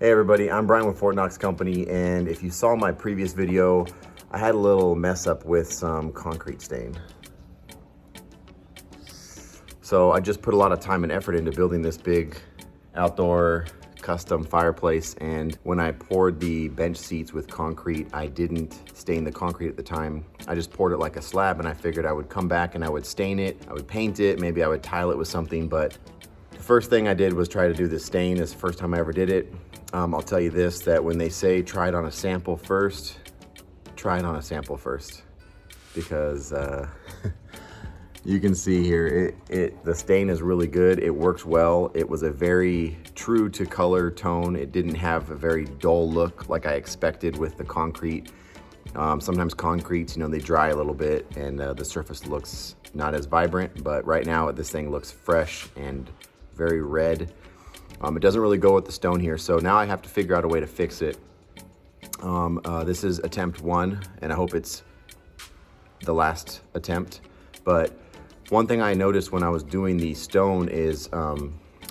Hey everybody, I'm Brian with Knox Company, and if you saw my previous video, I had a little mess up with some concrete stain. So I just put a lot of time and effort into building this big outdoor custom fireplace, and when I poured the bench seats with concrete, I didn't stain the concrete at the time. I just poured it like a slab, and I figured I would come back and I would stain it, I would paint it, maybe I would tile it with something, but the first thing I did was try to do this stain. It's the first time I ever did it. I'll tell you this, that when they say try it on a sample first, try it on a sample first, because you can see here, the stain is really good. It works well. It was a very true to color tone. It didn't have a very dull look like I expected with the concrete. Sometimes concretes, they dry a little bit and the surface looks not as vibrant, but right now this thing looks fresh and very red. It doesn't really go with the stone here, so now I have to figure out a way to fix it. This is attempt 1, and I hope it's the last attempt. But one thing I noticed when I was doing the stone is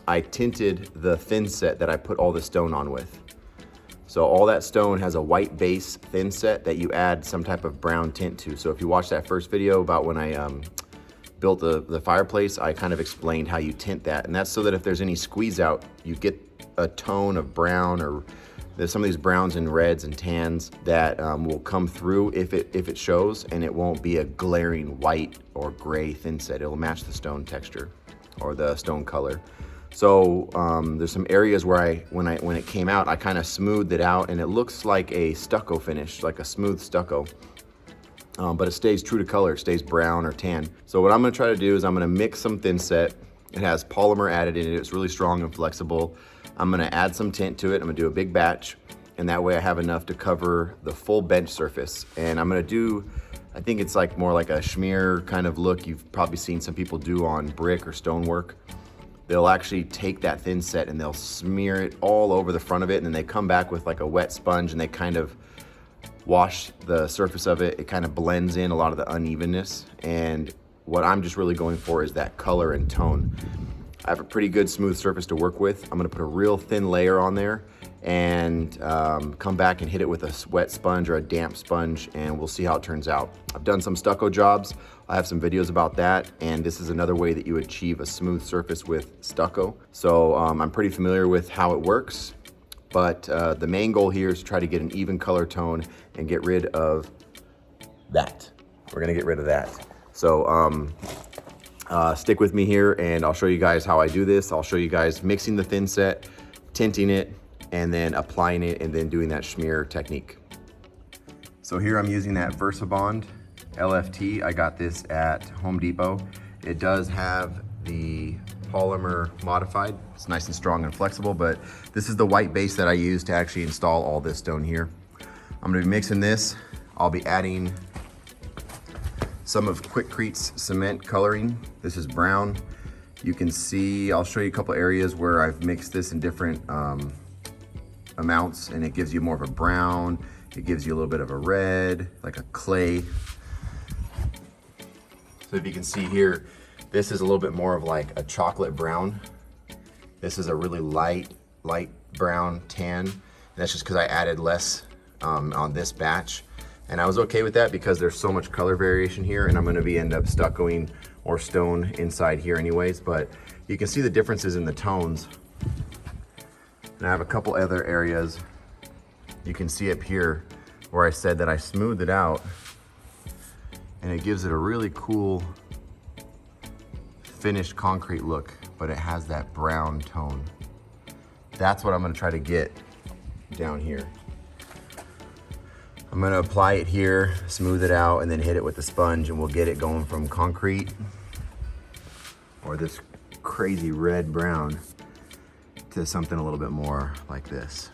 I tinted the Thinset that I put all the stone on with. So all that stone has a white base Thinset that you add some type of brown tint to. So if you watch that first video about when I built the fireplace, I kind of explained how you tint that, and that's so that if there's any squeeze out, you get a tone of brown, or there's some of these browns and reds and tans that will come through if it shows, and it won't be a glaring white or gray Thinset. It'll match the stone texture or the stone color. So there's some areas where when it came out, I kind of smoothed it out, and it looks like a stucco finish, like a smooth stucco. But it stays true to color, it stays brown or tan. So what I'm gonna try to do is I'm gonna mix some Thinset. It has polymer added in it, it's really strong and flexible. I'm gonna add some tint to it, I'm gonna do a big batch, and that way I have enough to cover the full bench surface. And I'm gonna do, I think it's like more like a schmear kind of look you've probably seen some people do on brick or stonework. They'll actually take that Thinset and they'll smear it all over the front of it, and then they come back with like a wet sponge and they kind of wash the surface of it. It kind of blends in a lot of the unevenness, and what I'm just really going for is that color and tone. I have a pretty good smooth surface to work with. I'm gonna put a real thin layer on there and come back and hit it with a wet sponge or a damp sponge, and we'll see how it turns out. I've done some stucco jobs. I have some videos about that, and this is another way that you achieve a smooth surface with stucco. So I'm pretty familiar with how it works. But the main goal here is to try to get an even color tone and get rid of that. We're gonna get rid of that. So stick with me here and I'll show you guys how I do this. I'll show you guys mixing the Thinset, tinting it, and then applying it, and then doing that schmear technique. So here I'm using that Versabond LFT. I got this at Home Depot. It does have the polymer modified. It's nice and strong and flexible, but this is the white base that I use to actually install all this stone here. I'm gonna be mixing this. I'll be adding some of Quikrete's cement coloring. This is brown. You can see, I'll show you a couple areas where I've mixed this in different amounts, and it gives you more of a brown. It gives you a little bit of a red, like a clay. So if you can see here, this is a little bit more of like a chocolate brown. This is a really light brown tan. And that's just because I added less on this batch. And I was okay with that because there's so much color variation here, and I'm gonna end up stuccoing or stone inside here anyways, but you can see the differences in the tones. And I have a couple other areas. You can see up here where I said that I smoothed it out, and it gives it a really cool finished concrete look, but it has that brown tone. That's what I'm gonna try to get down here. I'm gonna apply it here, smooth it out, and then hit it with the sponge, and we'll get it going from concrete, or this crazy red brown, to something a little bit more like this.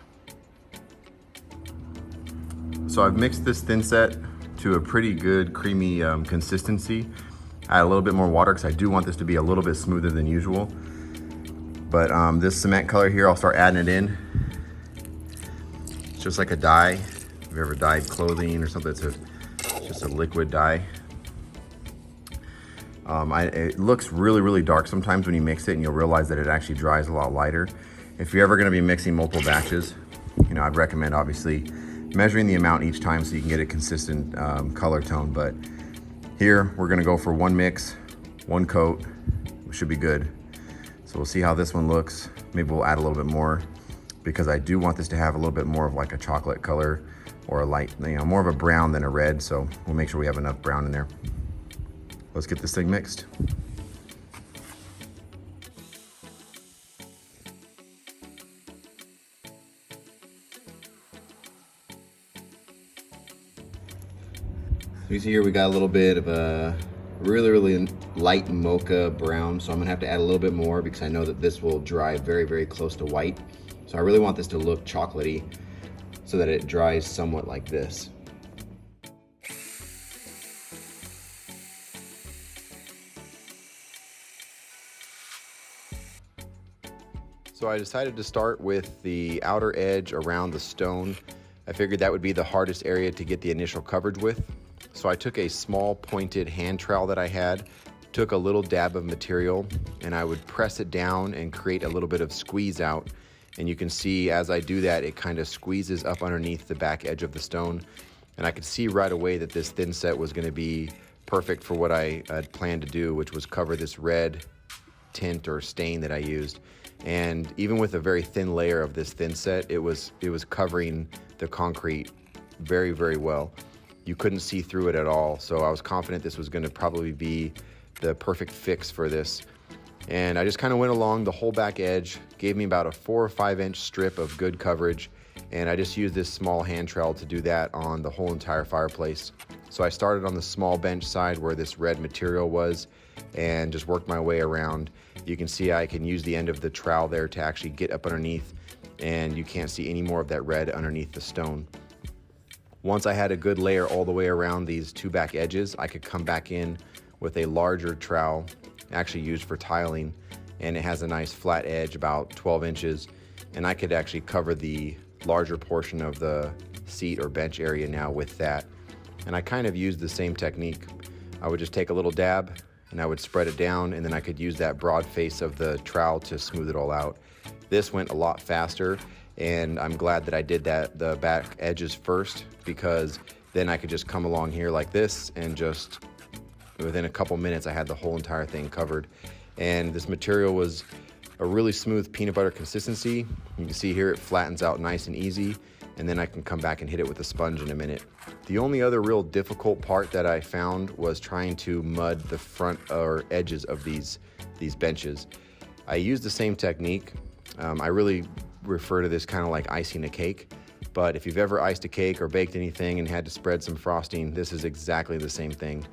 So I've mixed this Thinset to a pretty good creamy consistency. I add a little bit more water because I do want this to be a little bit smoother than usual. But this cement color here, I'll start adding it in. It's just like a dye. If you've ever dyed clothing or something, it's just a liquid dye. It looks really, really dark sometimes when you mix it, and you'll realize that it actually dries a lot lighter. If you're ever gonna be mixing multiple batches, You know, I'd recommend obviously measuring the amount each time so you can get a consistent color tone, but here we're gonna go for one mix, one coat, we should be good. So we'll see how this one looks. Maybe we'll add a little bit more because I do want this to have a little bit more of like a chocolate color or a light, you know, more of a brown than a red. So we'll make sure we have enough brown in there. Let's get this thing mixed. So you see here we got a little bit of a really light mocha brown, so I'm gonna have to add a little bit more because I know that this will dry very close to white. So I really want this to look chocolatey so that it dries somewhat like this. So I decided to start with the outer edge around the stone. I figured that would be the hardest area to get the initial coverage with. So I took a small pointed hand trowel that I had, took a little dab of material, and I would press it down and create a little bit of squeeze out. And you can see as I do that, it kind of squeezes up underneath the back edge of the stone. And I could see right away that this Thinset was going to be perfect for what I had planned to do, which was cover this red tint or stain that I used. And even with a very thin layer of this Thinset, it was covering the concrete very well. You couldn't see through it at all, so I was confident this was going to probably be the perfect fix for this. And I just kind of went along the whole back edge, gave me about a 4 or 5 inch strip of good coverage, and I just used this small hand trowel to do that on the whole entire fireplace. So I started on the small bench side where this red material was and just worked my way around. You can see I can use the end of the trowel there to actually get up underneath, and you can't see any more of that red underneath the stone. Once I had a good layer all the way around these two back edges, I could come back in with a larger trowel, actually used for tiling, and it has a nice flat edge, about 12 inches, and I could actually cover the larger portion of the seat or bench area now with that. And I kind of used the same technique. I would just take a little dab and I would spread it down, and then I could use that broad face of the trowel to smooth it all out. This went a lot faster, and I'm glad that I did that, the back edges first, because then I could just come along here like this and just within a couple minutes I had the whole entire thing covered. And this material was a really smooth peanut butter consistency. You can see here it flattens out nice and easy, and then I can come back and hit it with a sponge in a minute. The only other real difficult part that I found was trying to mud the front or edges of these benches. I used the same technique. I really refer to this kind of like icing a cake, but if you've ever iced a cake or baked anything and had to spread some frosting, this is exactly the same thing.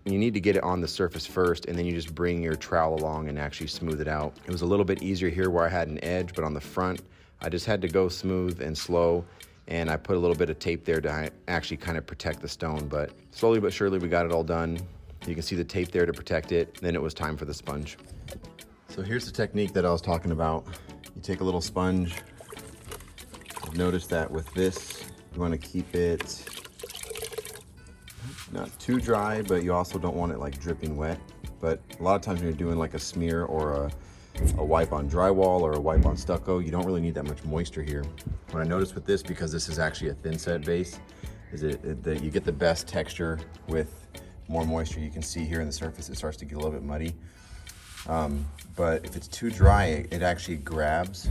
You need to get it on the surface first, and then you just bring your trowel along and actually smooth it out. It was a little bit easier here where I had an edge, but on the front, I just had to go smooth and slow, and I put a little bit of tape there to actually kind of protect the stone, but slowly but surely we got it all done. You can see the tape there to protect it. Then it was time for the sponge. So here's the technique that I was talking about. You take a little sponge. I've noticed that with this, you want to keep it not too dry, but you also don't want it like dripping wet. But a lot of times when you're doing like a smear or a wipe on drywall or a wipe on stucco, you don't really need that much moisture here. What I noticed with this, because this is actually a Thinset base, is that you get the best texture with more moisture. You can see here in the surface it starts to get a little bit muddy. But if it's too dry, it actually grabs.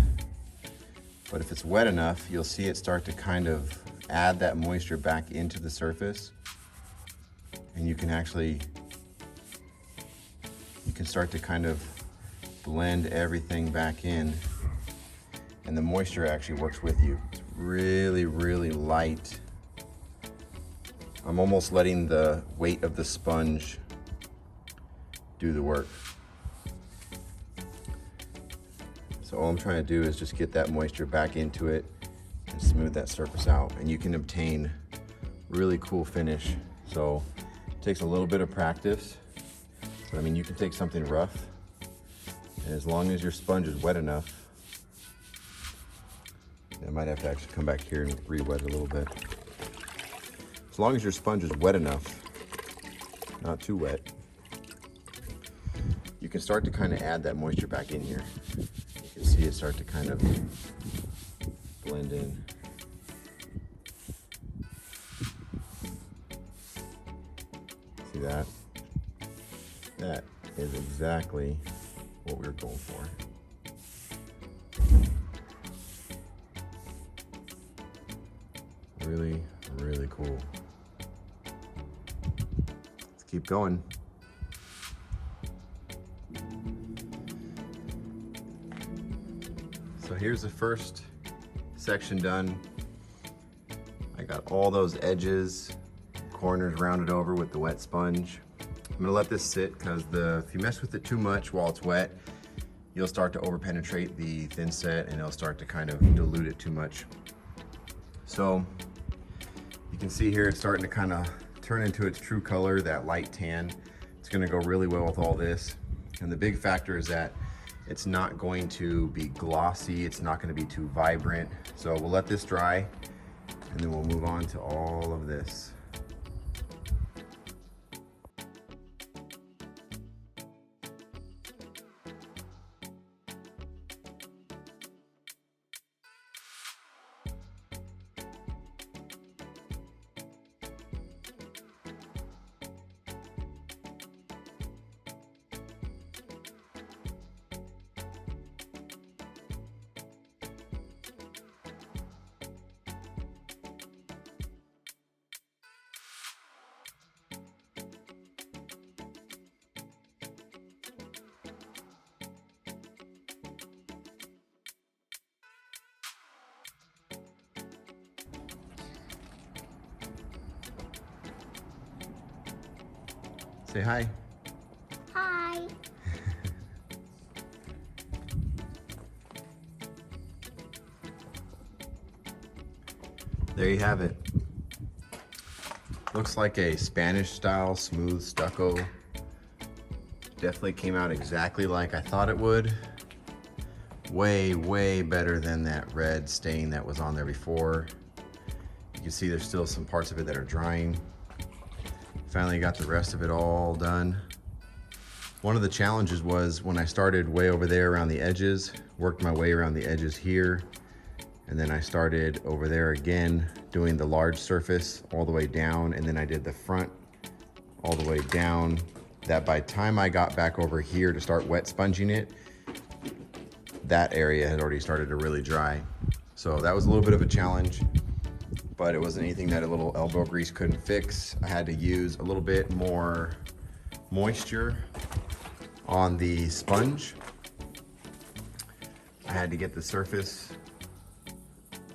But if it's wet enough, you'll see it start to kind of add that moisture back into the surface. And you can start to kind of blend everything back in. And the moisture actually works with you. It's really light. I'm almost letting the weight of the sponge do the work. So all I'm trying to do is just get that moisture back into it and smooth that surface out. And you can obtain really cool finish. So it takes a little bit of practice. But I mean, you can take something rough, and as long as your sponge is wet enough, I might have to actually come back here and re-wet it a little bit. As long as your sponge is wet enough, not too wet, you can start to kind of add that moisture back in here. You can see it start to kind of blend in. that. That is exactly what we were going for. Really, really cool. Let's keep going. So here's the first section done. I got all those edges, corners rounded over with the wet sponge. I'm gonna let this sit because if you mess with it too much while it's wet, you'll start to over-penetrate the Thinset and it'll start to kind of dilute it too much. So you can see here it's starting to kind of turn into its true color, that light tan. It's gonna go really well with all this. And the big factor is that it's not going to be glossy, it's not gonna be too vibrant. So we'll let this dry and then we'll move on to all of this. Say hi. Hi. There you have it. Looks like a Spanish style smooth stucco. Definitely came out exactly like I thought it would. Way, way better than that red stain that was on there before. You can see there's still some parts of it that are drying. Finally got the rest of it all done. One of the challenges was when I started way over there around the edges, worked my way around the edges here, and then I started over there again, doing the large surface all the way down, and then I did the front all the way down. That by the time I got back over here to start wet sponging it, that area had already started to really dry. So that was a little bit of a challenge, but it wasn't anything that a little elbow grease couldn't fix. I had to use a little bit more moisture on the sponge. I had to get the surface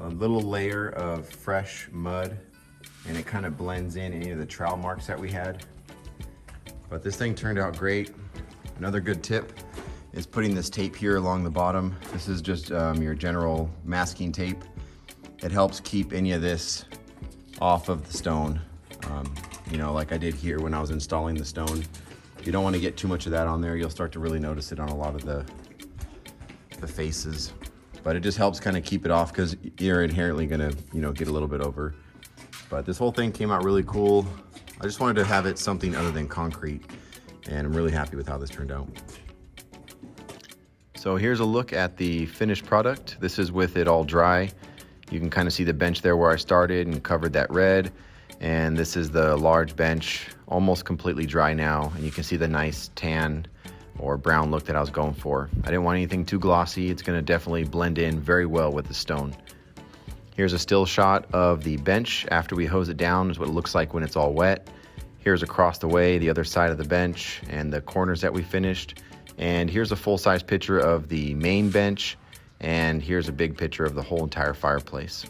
a little layer of fresh mud, and it kind of blends in any of the trowel marks that we had. But this thing turned out great. Another good tip is putting this tape here along the bottom. This is just your general masking tape. It helps keep any of this off of the stone. You know, like I did here when I was installing the stone. You don't want to get too much of that on there. You'll start to really notice it on a lot of the faces. But it just helps kind of keep it off because you're inherently gonna, you know, get a little bit over. But this whole thing came out really cool. I just wanted to have it something other than concrete, and I'm really happy with how this turned out. So here's a look at the finished product. This is with it all dry. You can kind of see the bench there where I started and covered that red. And this is the large bench, almost completely dry now. And you can see the nice tan or brown look that I was going for. I didn't want anything too glossy. It's gonna definitely blend in very well with the stone. Here's a still shot of the bench after we hose it down, is what it looks like when it's all wet. Here's across the way, the other side of the bench and the corners that we finished. And here's a full-size picture of the main bench. And here's a big picture of the whole entire fireplace.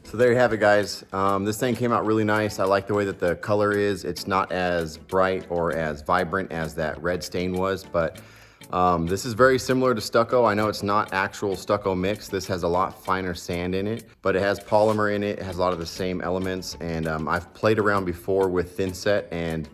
So there you have it, guys. This thing came out really nice. I like the way that the color is. It's not as bright or as vibrant as that red stain was, but this is very similar to stucco. I know it's not actual stucco mix. This has a lot finer sand in it, but it has polymer in it. It has a lot of the same elements. And I've played around before with Thinset, and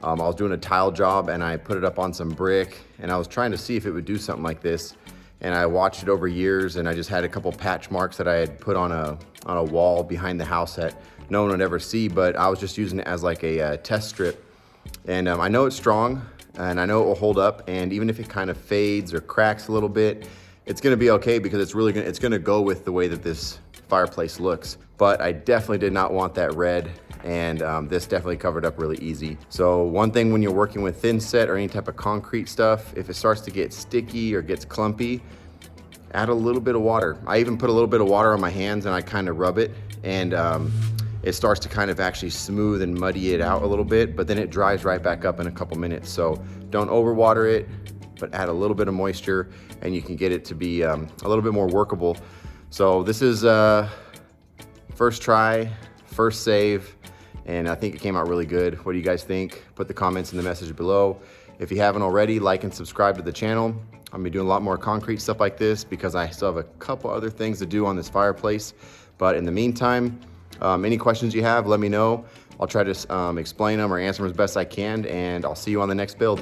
I was doing a tile job and I put it up on some brick, and I was trying to see if it would do something like this. And I watched it over years, and I just had a couple patch marks that I had put on a wall behind the house that no one would ever see, but I was just using it as like a test strip. And I know it's strong, and I know it will hold up, and even if it kind of fades or cracks a little bit, it's gonna be okay because it's gonna go with the way that this fireplace looks. But I definitely did not want that red, and this definitely covered up really easy. So one thing when you're working with Thinset or any type of concrete stuff, if it starts to get sticky or gets clumpy, add a little bit of water. I even put a little bit of water on my hands and I kind of rub it, and it starts to kind of actually smooth and muddy it out a little bit, but then it dries right back up in a couple minutes. So don't overwater it, but add a little bit of moisture and you can get it to be a little bit more workable. So this is first try, first save, and I think it came out really good. What do you guys think? Put the comments in the message below. If you haven't already, like and subscribe to the channel. I'm gonna be doing a lot more concrete stuff like this because I still have a couple other things to do on this fireplace. But in the meantime, any questions you have, let me know. I'll try to explain them or answer them as best I can, and I'll see you on the next build.